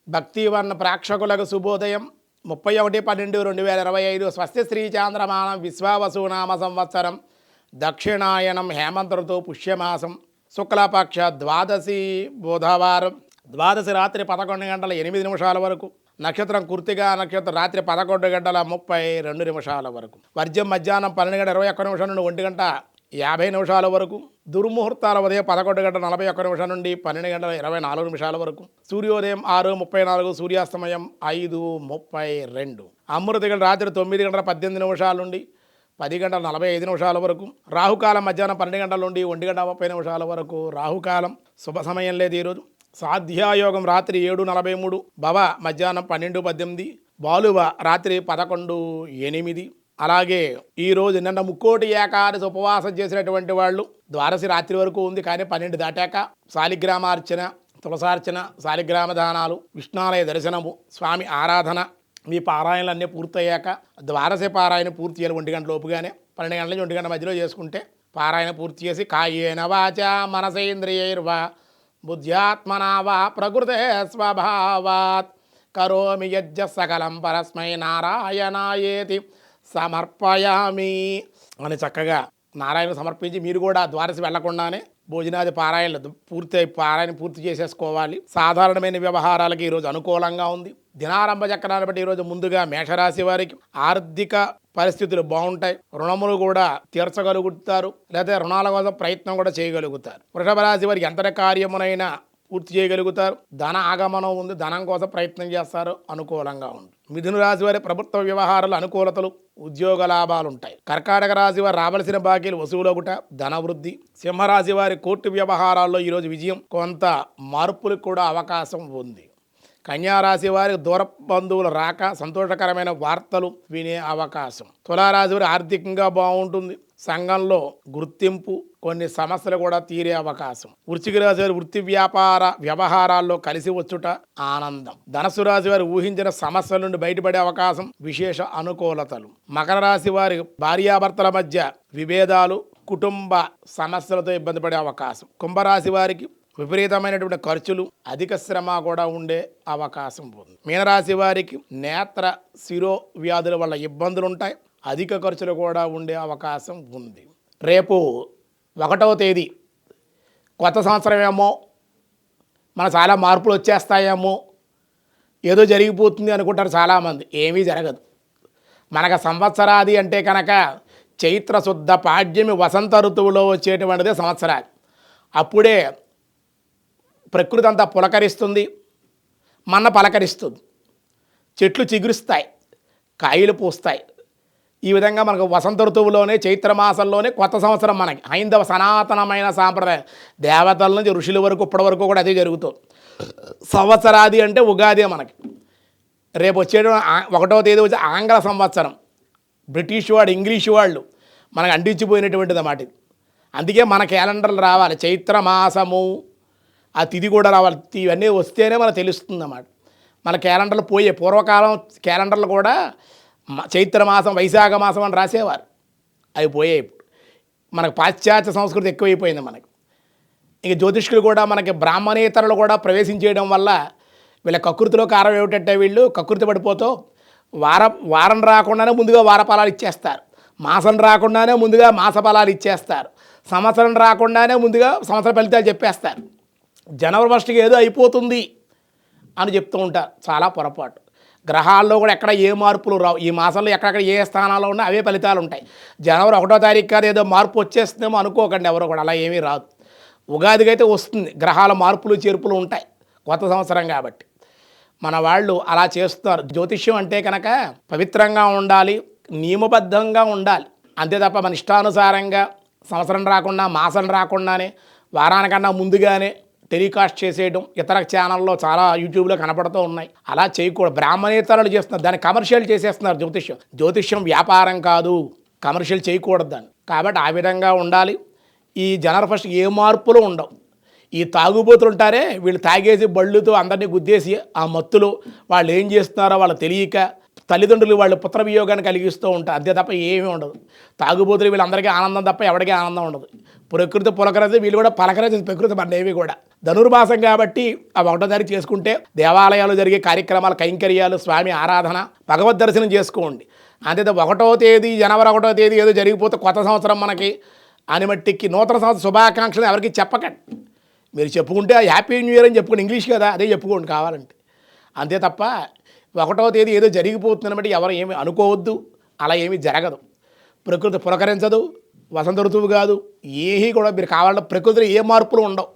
భక్తివన్న ప్రేక్షకులకు శుభోదయం 31/12/2025 స్వస్తి శ్రీ చాంద్రమానం విశ్వావసునామ సంవత్సరం దక్షిణాయనం హేమంత ఋతువు పుష్యమాసం శుక్లపక్ష ద్వాదశి బుధవారం ద్వాదశి రాత్రి 11:08 వరకు నక్షత్రం కృత్తిగా నక్షత్రం రాత్రి 11:32 వరకు వర్జ్యం మధ్యాహ్నం 12:21 నుండి 1:50 వరకు దుర్ముహూర్తాల ఉదయం 11:41 నుండి 12:24 వరకు సూర్యోదయం 6:34 సూర్యాస్తమయం 5:32 అమృతగల రాత్రి 9:18 నుండి 10:45 వరకు రాహుకాలం మధ్యాహ్నం 12 గంటల నుండి 1:30 వరకు రాహుకాలం శుభ సమయం లేదు ఈరోజు సాధ్యాయోగం రాత్రి 7:43 భవ మధ్యాహ్నం 12:18 బాలువ రాత్రి 11:08 అలాగే ఈరోజు నిన్న ముక్కోటి ఏకాదశి ఉపవాసం చేసినటువంటి వాళ్ళు ద్వాదశి రాత్రి వరకు ఉంది, కానీ 12 దాటాక శాలిగ్రామార్చన తులసార్చన శాలిగ్రామ దానాలు విష్ణాలయ దర్శనము స్వామి ఆరాధన మీ పారాయణలు అన్నీ పూర్తయ్యాక ద్వాదశి పారాయణ పూర్తి చేయాలి 1 గంట లోపుగానే 12 గంటల నుంచి 1 గంట మధ్యలో చేసుకుంటే పారాయణ పూర్తి చేసి కాయేన వాచ మనసేంద్రియైర్వా బుద్ధ్యాత్మనా వా ప్రకృతే స్వభావాత్ కరోమి యజ్జ సకలం పరస్మై నారాయణాయేతి సమర్పయామి అని చక్కగా నారాయణ సమర్పించి మీరు కూడా ద్వాదశి వెళ్లకుండానే భోజనాది పారాయణ పూర్తి చేసేసుకోవాలి. సాధారణమైన వ్యవహారాలకి ఈరోజు అనుకూలంగా ఉంది. దినారంభ చక్రాన్ని బట్టి ఈరోజు ముందుగా మేషరాశి వారికి ఆర్థిక పరిస్థితులు బాగుంటాయి, రుణములు కూడా తీర్చగలుగుతారు, లేదా రుణాల కోసం ప్రయత్నం కూడా చేయగలుగుతారు. వృషభ రాశి వారికి ఎంత కార్యమునైనా పూర్తి చేయగలుగుతారు. ధన ఆగమనం ఉంది, ధనం కోసం ప్రయత్నం చేస్తారు, అనుకూలంగా ఉంది. మిథున రాశి వారి ప్రభుత్వ వ్యవహారాలు అనుకూలతలు, ఉద్యోగ లాభాలు ఉంటాయి. కర్కాటక రాశి వారు రావలసిన బాకీలు వసూలగుట, ధనవృద్ధి. సింహరాశి వారి కోర్టు వ్యవహారాల్లో ఈరోజు విజయం, కొంత మార్పులకు కూడా అవకాశం ఉంది. కన్యారాశి వారికి దూర బంధువులు రాక సంతోషకరమైన వార్తలు వినే అవకాశం. తులారాశి వారి ఆర్థికంగా బాగుంటుంది, సంఘంలో గుర్తింపు, కొన్ని సమస్యలు కూడా తీరే అవకాశం. వృశ్చిక రాశి వారి వృత్తి వ్యాపార వ్యవహారాల్లో కలిసి వచ్చుట ఆనందం. ధనుసు రాశి వారి ఊహించిన సమస్యల నుండి బయటపడే అవకాశం, విశేష అనుకూలతలు. మకర రాశి వారి భార్యాభర్తల మధ్య విభేదాలు, కుటుంబ సమస్యలతో ఇబ్బంది పడే అవకాశం. కుంభరాశి వారికి విపరీతమైనటువంటి ఖర్చులు, అధిక శ్రమ కూడా ఉండే అవకాశం ఉంది. మీనరాశి వారికి నేత్ర శిరో వ్యాధుల వల్ల ఇబ్బందులు ఉంటాయి, అధిక ఖర్చులు కూడా ఉండే అవకాశం ఉంది. రేపు 1వ తేదీ కొత్త సంవత్సరం ఏమో, మన చాలా మార్పులు వచ్చేస్తాయేమో, ఏదో జరిగిపోతుంది అనుకుంటారు చాలామంది. ఏమీ జరగదు. మనకు సంవత్సరాది అంటే కనుక చైత్ర శుద్ధ పాడ్యమి వసంత ఋతువులో వచ్చేటువంటిదే సంవత్సరాది. అప్పుడే ప్రకృతి అంతా పులకరిస్తుంది, మన్న పలకరిస్తుంది, చెట్లు చిగురుస్తాయి, కాయలు పూస్తాయి. ఈ విధంగా మనకు వసంత ఋతువులోనే చైత్రమాసంలోనే కొత్త సంవత్సరం. మనకి హైందవ సనాతనమైన సాంప్రదాయం, దేవతల నుంచి ఋషుల వరకు ఇప్పటి వరకు కూడా అదే జరుగుతుంది. సంవత్సరాది అంటే ఉగాదే మనకి. రేపు వచ్చేటువంటి 1వ తేదీ వచ్చి ఆంగ్ల సంవత్సరం, బ్రిటిష్ వాడు ఇంగ్లీష్ వాళ్ళు మనకు అంటించిపోయినటువంటిది అన్నమాట. అందుకే మన క్యాలెండర్లు రావాలి, చైత్రమాసము ఆ తిథి కూడా రావాలి. ఇవన్నీ వస్తేనే మనకు తెలుస్తుంది అన్నమాట. మన క్యాలెండర్లు పోయే పూర్వకాలం క్యాలెండర్లు కూడా చైత్రమాసం వైశాఖ మాసం అని రాసేవారు, అవి పోయాయి. ఇప్పుడు మనకు పాశ్చాత్య సంస్కృతి ఎక్కువైపోయింది మనకి. ఇంక జ్యోతిష్కులు కూడా మనకి బ్రాహ్మణేతరులు కూడా ప్రవేశించేయడం వల్ల వీళ్ళ కకృతిలో కారం ఏమిటంటే వీళ్ళు కకృతి పడిపోతూ వారం రాకుండానే ముందుగా వార ఫలాలు ఇచ్చేస్తారు, మాసం రాకుండానే ముందుగా మాస ఫలాలు ఇచ్చేస్తారు, సంవత్సరం రాకుండానే ముందుగా సంవత్సర ఫలితాలు చెప్పేస్తారు. జనవరి 1కి ఏదో అయిపోతుంది అని చెప్తూ ఉంటారు. చాలా పొరపాటు. గ్రహాల్లో కూడా ఎక్కడ ఏ మార్పులు రావు. ఈ మాసంలో ఎక్కడెక్కడ ఏ స్థానాల్లో ఉన్నా అవే ఫలితాలు ఉంటాయి. జనవరి 1వ తారీఖు కాదు ఏదో మార్పు వచ్చేస్తుందేమో అనుకోకండి ఎవరో కూడా, అలా ఏమీ రాదు. ఉగాదికి అయితే వస్తుంది, గ్రహాల మార్పులు చేర్పులు ఉంటాయి, కొత్త సంవత్సరం కాబట్టి. మన వాళ్ళు అలా చేస్తున్నారు. జ్యోతిష్యం అంటే కనుక పవిత్రంగా ఉండాలి, నియమబద్ధంగా ఉండాలి, అంతే తప్ప మన ఇష్టానుసారంగా సంవత్సరం రాకుండా మాసం రాకుండానే వారానికన్నా ముందుగానే టెలికాస్ట్ చేసేయడం ఇతర ఛానల్లో చాలా యూట్యూబ్లో కనపడుతూ ఉన్నాయి. అలా చేయకూడదు. బ్రాహ్మణేతరులు చేస్తున్నారు, దాన్ని కమర్షియల్ చేసేస్తున్నారు. జ్యోతిష్యం వ్యాపారం కాదు, కమర్షియల్ చేయకూడదు దాన్ని. కాబట్టి ఆ విధంగా ఉండాలి. ఈ జనవరి 1 ఏ మార్పులు ఉండవు. ఈ తాగుబోతులు ఉంటారే, వీళ్ళు తాగేసి బళ్ళుతో అందరినీ గుద్దేసి ఆ మత్తులు వాళ్ళు ఏం చేస్తున్నారో వాళ్ళు తెలియక తల్లిదండ్రులు వాళ్ళు పుత్ర వియోగాన్ని కలిగిస్తూ ఉంటారు, అంతే తప్ప ఏమీ ఉండదు. తాగుబోతులు వీళ్ళందరికీ ఆనందం తప్ప ఎవరికీ ఆనందం ఉండదు. ప్రకృతి పులకరించదు, వీళ్ళు కూడా పలకరించదు ప్రకృతి మనేవి కూడా. ధనుర్మాసం కాబట్టి ఆ 1వ తారీఖు చేసుకుంటే దేవాలయాలు జరిగే కార్యక్రమాలు, కైంకర్యాలు, స్వామి ఆరాధన, భగవద్ దర్శనం చేసుకోండి. అంతే 1వ తేదీ జనవరి 1వ తేదీ ఏదో జరిగిపోతే కొత్త సంవత్సరం మనకి అని మట్టికి నూతన సంవత్సర శుభాకాంక్షలు ఎవరికి చెప్పకండి. మీరు చెప్పుకుంటే హ్యాపీ న్యూ ఇయర్ అని చెప్పుకోండి, ఇంగ్లీష్ కదా, అదే చెప్పుకోండి కావాలంటే. అంతే తప్ప 1వ తేదీ ఏదో జరిగిపోతుందని బట్టి ఎవరు ఏమి అనుకోవద్దు. అలా ఏమీ జరగదు. ప్రకృతి పులకరించదు, వసంత ఋతువు కాదు, ఏమీ కూడా మీరు కావాలంటే ప్రకృతిలో ఏ మార్పులు ఉండవు.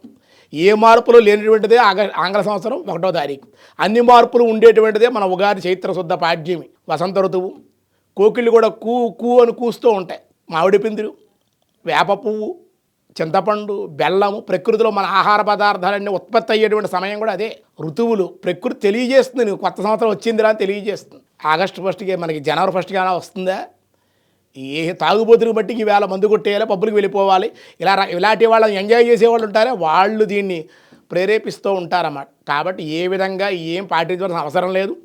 ఏ మార్పులు లేనిటువంటిదే ఆంగ్ల సంవత్సరం 1వ తారీఖు. అన్ని మార్పులు ఉండేటువంటిదే మన ఉగాది చైత్ర శుద్ధ పాడ్యమి, వసంత ఋతువు. కోకిళ్ళు కూడా కూ కూ అని కూస్తూ ఉంటాయి. మామిడి పిందులు, వేప పువ్వు, చింతపండు, బెల్లము, ప్రకృతిలో మన ఆహార పదార్థాలన్నీ ఉత్పత్తి అయ్యేటువంటి సమయం కూడా అదే. ఋతువులు ప్రకృతి తెలియజేస్తుంది, నీకు కొత్త సంవత్సరం వచ్చిందిరా అని తెలియజేస్తుంది. ఆగస్టు 1కి మనకి జనవరి 1కి వస్తుందా? ఏ తాగుబోతుని బట్టి ఈవేళ మందు కొట్టేయాలి, పబ్బులకు వెళ్ళిపోవాలి, ఇలాంటి వాళ్ళని ఎంజాయ్ చేసేవాళ్ళు ఉంటారే వాళ్ళు దీన్ని ప్రేరేపిస్తూ ఉంటారన్నమాట. కాబట్టి ఏ విధంగా ఏం పాటించవలసిన అవసరం లేదు.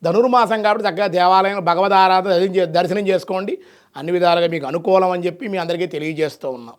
ధనుర్మాసం కాబట్టి చక్కగా దేవాలయం భగవద్ ఆరాధన దర్శనం చేసుకోండి. అన్ని విధాలుగా మీకు అనుకూలం అని చెప్పి మీ అందరికీ తెలియజేస్తూ ఉన్నాం.